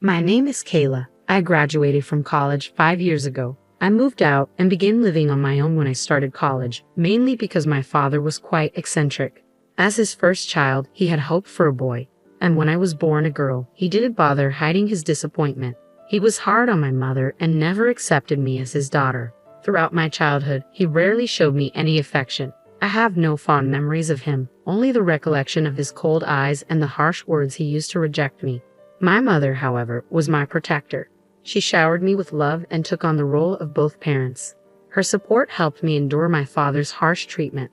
My name is Kayla. I graduated from college 5 years ago. I moved out and began living on my own when I started college, mainly because my father was quite eccentric. As his first child, he had hoped for a boy, and when I was born a girl, he didn't bother hiding his disappointment. He was hard on my mother and never accepted me as his daughter. Throughout my childhood, he rarely showed me any affection. I have no fond memories of him, only the recollection of his cold eyes and the harsh words he used to reject me. My mother, however, was my protector. She showered me with love and took on the role of both parents. Her support helped me endure my father's harsh treatment.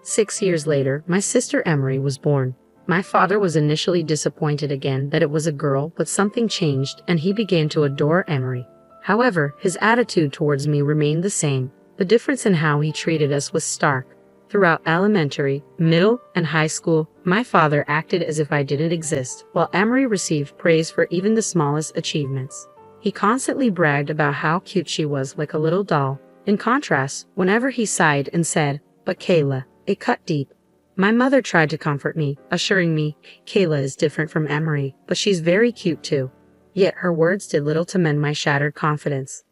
6 years later, my sister Emery was born. My father was initially disappointed again that it was a girl, but something changed and he began to adore Emery. However, his attitude towards me remained the same. The difference in how he treated us was stark. Throughout elementary, middle, and high school, my father acted as if I didn't exist, while Emery received praise for even the smallest achievements. He constantly bragged about how cute she was, like a little doll. In contrast, whenever he sighed and said, "But Kayla," it cut deep. My mother tried to comfort me, assuring me, "Kayla is different from Emery, but she's very cute too." Yet her words did little to mend my shattered confidence.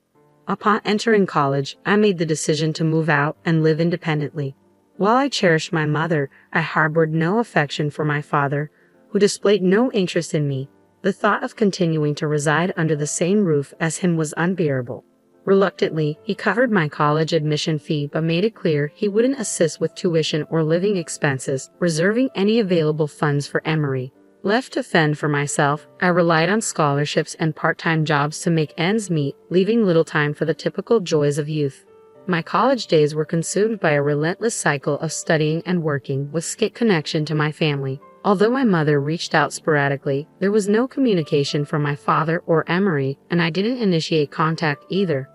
Upon entering college, I made the decision to move out and live independently. While I cherished my mother, I harbored no affection for my father, who displayed no interest in me. The thought of continuing to reside under the same roof as him was unbearable. Reluctantly, he covered my college admission fee but made it clear he wouldn't assist with tuition or living expenses, reserving any available funds for Emery. Left to fend for myself, I relied on scholarships and part-time jobs to make ends meet, leaving little time for the typical joys of youth. My college days were consumed by a relentless cycle of studying and working with scant connection to my family. Although my mother reached out sporadically, there was no communication from my father or Emery, and I didn't initiate contact either.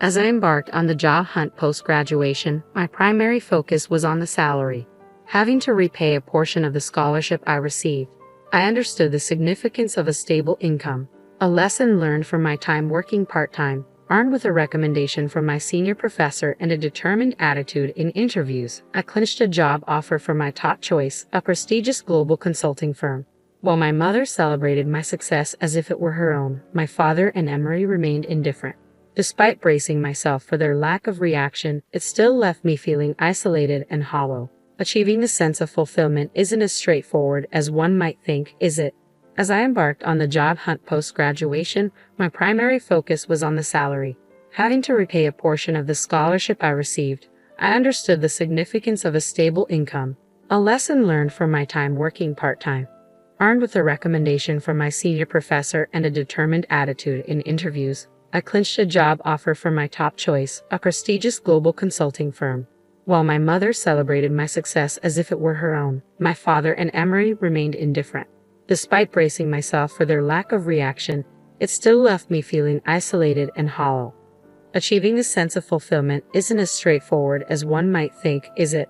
As I embarked on the job hunt post-graduation, my primary focus was on the salary. Having to repay a portion of the scholarship I received, I understood the significance of a stable income, a lesson learned from my time working part-time. Armed with a recommendation from my senior professor and a determined attitude in interviews, I clinched a job offer from my top choice, a prestigious global consulting firm. While my mother celebrated my success as if it were her own, my father and Emery remained indifferent. Despite bracing myself for their lack of reaction, it still left me feeling isolated and hollow. Achieving the sense of fulfillment isn't as straightforward as one might think, is it? As I embarked on the job hunt post-graduation, my primary focus was on the salary. Having to repay a portion of the scholarship I received, I understood the significance of a stable income, a lesson learned from my time working part-time. Armed with a recommendation from my senior professor and a determined attitude in interviews, I clinched a job offer from my top choice, a prestigious global consulting firm. While my mother celebrated my success as if it were her own, my father and Emery remained indifferent. Despite bracing myself for their lack of reaction, it still left me feeling isolated and hollow. Achieving this sense of fulfillment isn't as straightforward as one might think, is it?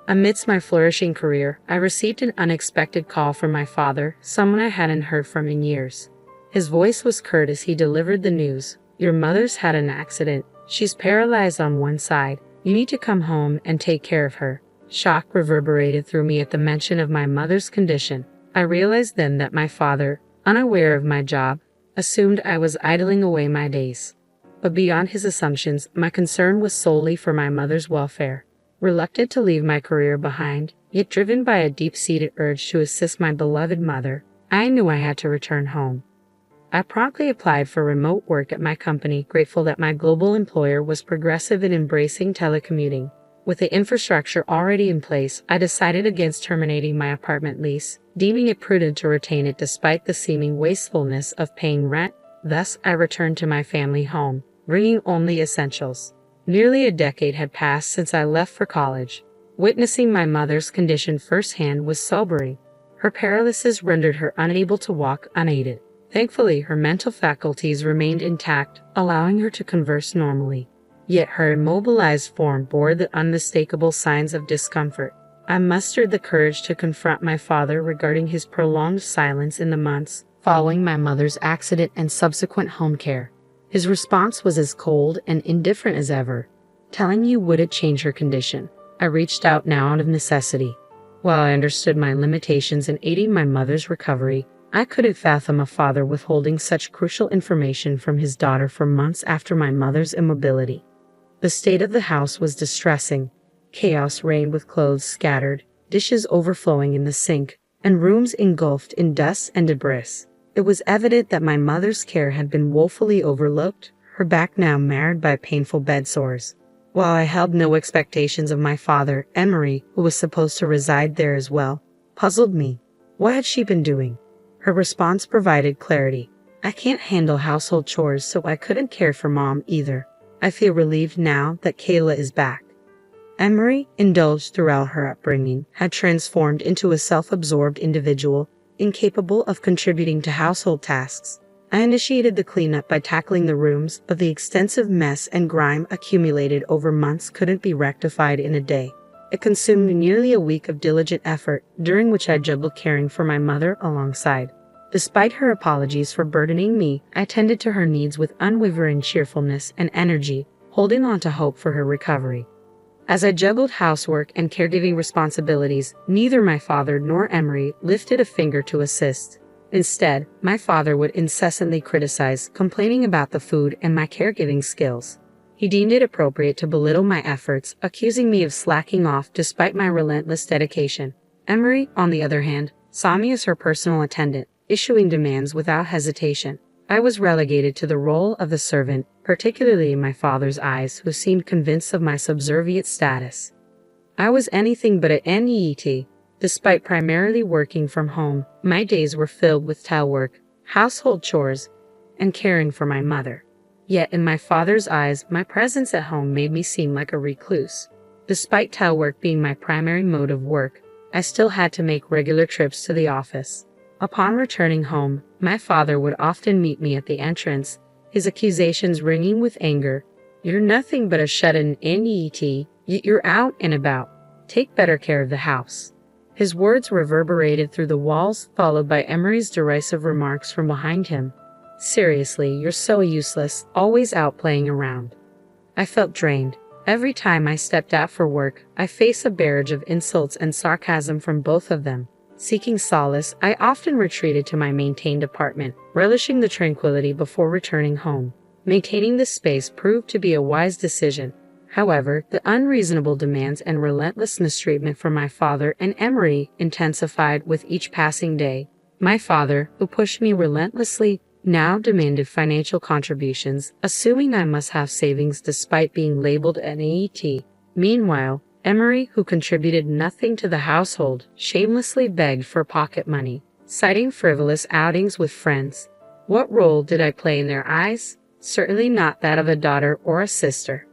Amidst my flourishing career, I received an unexpected call from my father, someone I hadn't heard from in years. His voice was curt as he delivered the news. "Your mother's had an accident. She's paralyzed on one side. You need to come home and take care of her." Shock reverberated through me at the mention of my mother's condition. I realized then that my father, unaware of my job, assumed I was idling away my days. But beyond his assumptions, my concern was solely for my mother's welfare. Reluctant to leave my career behind, yet driven by a deep-seated urge to assist my beloved mother, I knew I had to return home. I promptly applied for remote work at my company, grateful that my global employer was progressive in embracing telecommuting. With the infrastructure already in place, I decided against terminating my apartment lease, deeming it prudent to retain it despite the seeming wastefulness of paying rent. Thus, I returned to my family home, bringing only essentials. Nearly a decade had passed since I left for college. Witnessing my mother's condition firsthand was sobering. Her paralysis rendered her unable to walk unaided. Thankfully, her mental faculties remained intact, allowing her to converse normally. Yet her immobilized form bore the unmistakable signs of discomfort. I mustered the courage to confront my father regarding his prolonged silence in the months following my mother's accident and subsequent home care. His response was as cold and indifferent as ever, telling you wouldn't change her condition. I reached out now out of necessity. While I understood my limitations in aiding my mother's recovery, I couldn't fathom a father withholding such crucial information from his daughter for months after my mother's immobility. The state of the house was distressing. Chaos reigned with clothes scattered, dishes overflowing in the sink, and rooms engulfed in dust and debris. It was evident that my mother's care had been woefully overlooked, her back now marred by painful bed sores. While I held no expectations of my father, Emery, who was supposed to reside there as well, puzzled me. What had she been doing? Her response provided clarity. I can't handle household chores, so I couldn't care for Mom either. I feel relieved now that Kayla is back. Emery, indulged throughout her upbringing, had transformed into a self-absorbed individual, incapable of contributing to household tasks. I initiated the cleanup by tackling the rooms, but the extensive mess and grime accumulated over months couldn't be rectified in a day. It consumed nearly a week of diligent effort, during which I juggled caring for my mother alongside. Despite her apologies for burdening me, I tended to her needs with unwavering cheerfulness and energy, holding on to hope for her recovery. As I juggled housework and caregiving responsibilities, neither my father nor Emery lifted a finger to assist. Instead, my father would incessantly criticize, complaining about the food and my caregiving skills. He deemed it appropriate to belittle my efforts, accusing me of slacking off despite my relentless dedication. Emery, on the other hand, saw me as her personal attendant, issuing demands without hesitation. I was relegated to the role of the servant, particularly in my father's eyes, who seemed convinced of my subservient status. I was anything but a NEET. Despite primarily working from home, my days were filled with tile work, household chores, and caring for my mother. Yet in my father's eyes, my presence at home made me seem like a recluse. Despite tile work being my primary mode of work, I still had to make regular trips to the office. Upon returning home, my father would often meet me at the entrance, his accusations ringing with anger. "You're nothing but a shut-in NEET, yet you're out and about. Take better care of the house." His words reverberated through the walls, followed by Emery's derisive remarks from behind him. "Seriously, you're so useless, always out playing around." I felt drained. Every time I stepped out for work, I faced a barrage of insults and sarcasm from both of them. Seeking solace, I often retreated to my maintained apartment, relishing the tranquility before returning home. Maintaining this space proved to be a wise decision. However, the unreasonable demands and relentless mistreatment from my father and Emery intensified with each passing day. My father, who pushed me relentlessly, now demanded financial contributions, assuming I must have savings despite being labeled an AET. Meanwhile, Emery, who contributed nothing to the household, shamelessly begged for pocket money, citing frivolous outings with friends. What role did I play in their eyes? Certainly not that of a daughter or a sister.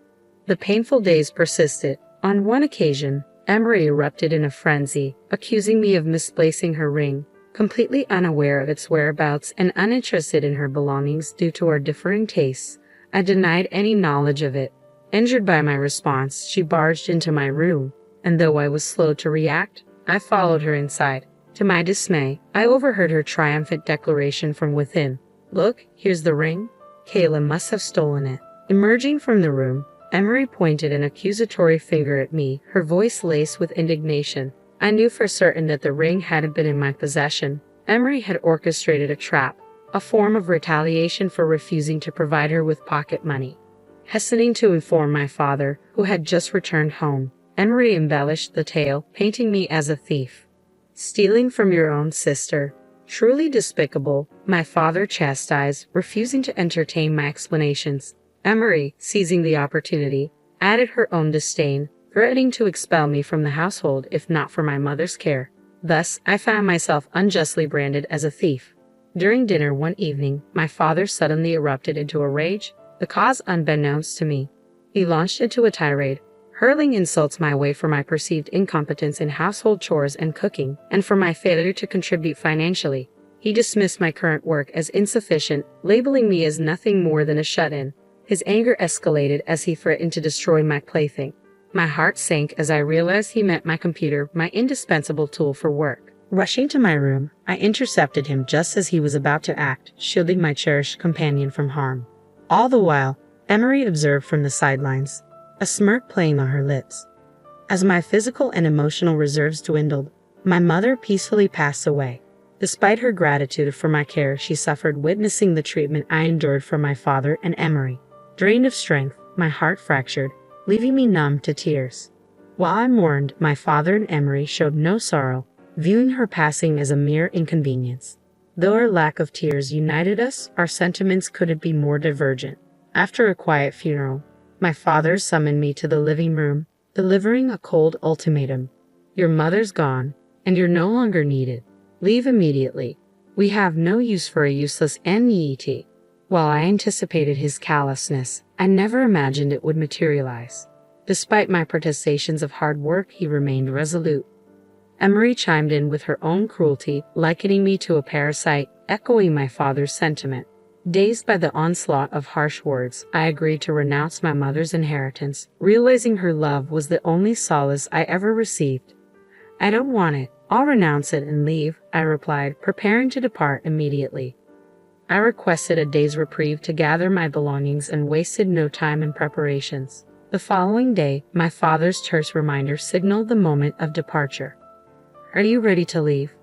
The painful days persisted. On one occasion, Emery erupted in a frenzy, accusing me of misplacing her ring. Completely unaware of its whereabouts and uninterested in her belongings due to our differing tastes, I denied any knowledge of it. Injured by my response, she barged into my room, and though I was slow to react, I followed her inside. To my dismay, I overheard her triumphant declaration from within. "Look, here's the ring. Kayla must have stolen it." Emerging from the room, Emery pointed an accusatory finger at me, her voice laced with indignation. I knew for certain that the ring hadn't been in my possession. Emery had orchestrated a trap, a form of retaliation for refusing to provide her with pocket money. Hastening to inform my father, who had just returned home, Emery embellished the tale, painting me as a thief. "Stealing from your own sister. Truly despicable," my father chastised, refusing to entertain my explanations. Emery, seizing the opportunity, added her own disdain, threatening to expel me from the household if not for my mother's care. Thus, I found myself unjustly branded as a thief. During dinner one evening, my father suddenly erupted into a rage, the cause unbeknownst to me. He launched into a tirade, hurling insults my way for my perceived incompetence in household chores and cooking, and for my failure to contribute financially. He dismissed my current work as insufficient, labeling me as nothing more than a shut-in. His anger escalated as he threatened to destroy my plaything. My heart sank as I realized he meant my computer, my indispensable tool for work. Rushing to my room, I intercepted him just as he was about to act, shielding my cherished companion from harm. All the while, Emery observed from the sidelines, a smirk playing on her lips. As my physical and emotional reserves dwindled, my mother peacefully passed away. Despite her gratitude for my care, she suffered witnessing the treatment I endured from my father and Emery. Drained of strength, my heart fractured, leaving me numb to tears. While I mourned, my father and Emery showed no sorrow, viewing her passing as a mere inconvenience. Though our lack of tears united us, our sentiments couldn't be more divergent. After a quiet funeral, my father summoned me to the living room, delivering a cold ultimatum. Your mother's gone, and you're no longer needed. Leave immediately. We have no use for a useless NEET. While I anticipated his callousness, I never imagined it would materialize. Despite my protestations of hard work, he remained resolute. Emery chimed in with her own cruelty, likening me to a parasite, echoing my father's sentiment. Dazed by the onslaught of harsh words, I agreed to renounce my mother's inheritance, realizing her love was the only solace I ever received. I don't want it. I'll renounce it and leave, I replied, preparing to depart immediately. I requested a day's reprieve to gather my belongings and wasted no time in preparations. The following day, my father's terse reminder signaled the moment of departure. Are you ready to leave?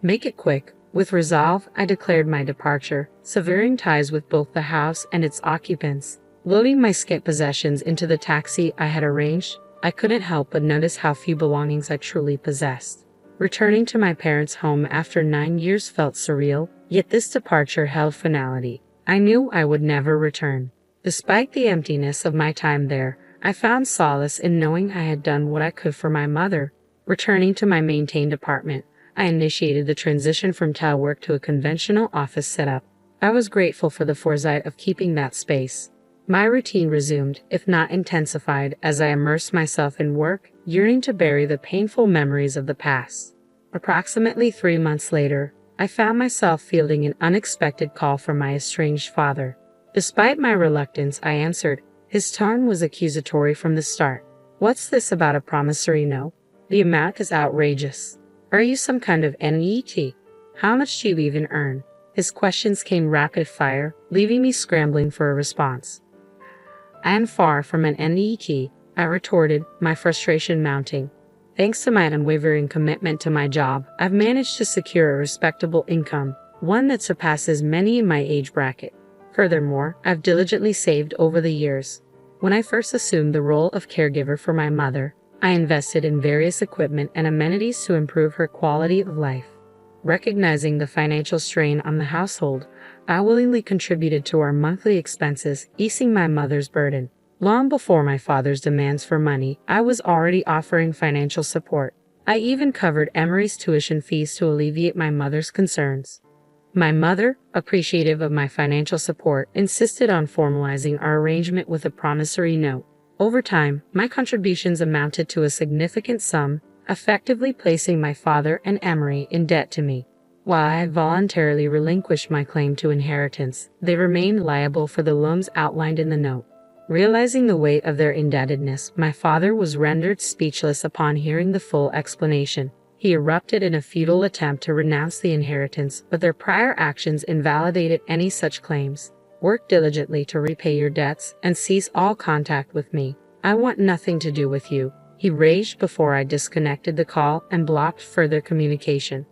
Make it quick. With resolve, I declared my departure, severing ties with both the house and its occupants. Loading my scant possessions into the taxi I had arranged, I couldn't help but notice how few belongings I truly possessed. Returning to my parents' home after 9 years felt surreal, yet this departure held finality. I knew I would never return. Despite the emptiness of my time there, I found solace in knowing I had done what I could for my mother. Returning to my maintained apartment, I initiated the transition from telework to a conventional office setup. I was grateful for the foresight of keeping that space. My routine resumed, if not intensified, as I immersed myself in work, yearning to bury the painful memories of the past. Approximately 3 months later, I found myself fielding an unexpected call from my estranged father. Despite my reluctance, I answered. His tone was accusatory from the start. What's this about a promissory note? The amount is outrageous. Are you some kind of NEET? How much do you even earn? His questions came rapid fire, leaving me scrambling for a response. I am far from an NEET, I retorted, my frustration mounting. Thanks to my unwavering commitment to my job, I've managed to secure a respectable income, one that surpasses many in my age bracket. Furthermore, I've diligently saved over the years. When I first assumed the role of caregiver for my mother, I invested in various equipment and amenities to improve her quality of life. Recognizing the financial strain on the household, I willingly contributed to our monthly expenses, easing my mother's burden. Long before my father's demands for money, I was already offering financial support. I even covered Emery's tuition fees to alleviate my mother's concerns. My mother, appreciative of my financial support, insisted on formalizing our arrangement with a promissory note. Over time, my contributions amounted to a significant sum, effectively placing my father and Emery in debt to me. While I had voluntarily relinquished my claim to inheritance, they remained liable for the loans outlined in the note. Realizing the weight of their indebtedness, my father was rendered speechless upon hearing the full explanation. He erupted in a futile attempt to renounce the inheritance, but their prior actions invalidated any such claims. Work diligently to repay your debts and cease all contact with me. I want nothing to do with you, he raged before I disconnected the call and blocked further communication.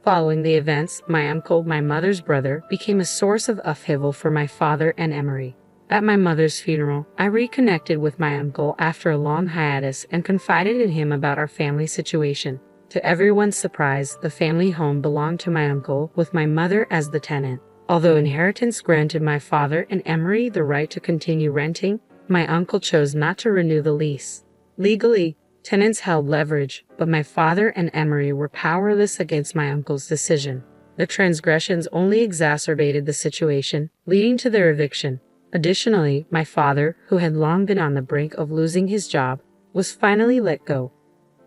Following the events, my uncle, my mother's brother, became a source of upheaval for my father and Emery. At my mother's funeral, I reconnected with my uncle after a long hiatus and confided in him about our family situation. To everyone's surprise, the family home belonged to my uncle, with my mother as the tenant. Although inheritance granted my father and Emery the right to continue renting, my uncle chose not to renew the lease. Legally, tenants held leverage, but my father and Emery were powerless against my uncle's decision. The transgressions only exacerbated the situation, leading to their eviction. Additionally, my father, who had long been on the brink of losing his job, was finally let go.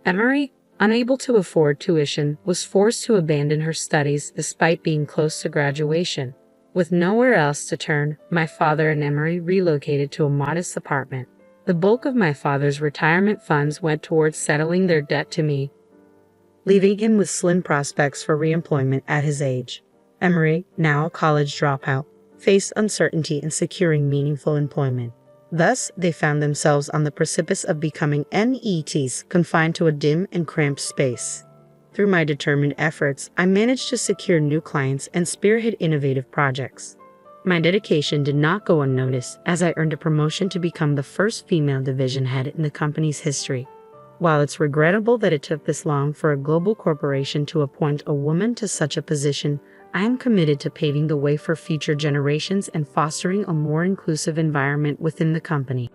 Emery, unable to afford tuition, was forced to abandon her studies despite being close to graduation. With nowhere else to turn, my father and Emery relocated to a modest apartment. The bulk of my father's retirement funds went towards settling their debt to me, leaving him with slim prospects for reemployment at his age. Emery, now a college dropout, faced uncertainty in securing meaningful employment. Thus, they found themselves on the precipice of becoming NEETs, confined to a dim and cramped space. Through my determined efforts, I managed to secure new clients and spearhead innovative projects. My dedication did not go unnoticed as I earned a promotion to become the first female division head in the company's history. While it's regrettable that it took this long for a global corporation to appoint a woman to such a position, I am committed to paving the way for future generations and fostering a more inclusive environment within the company.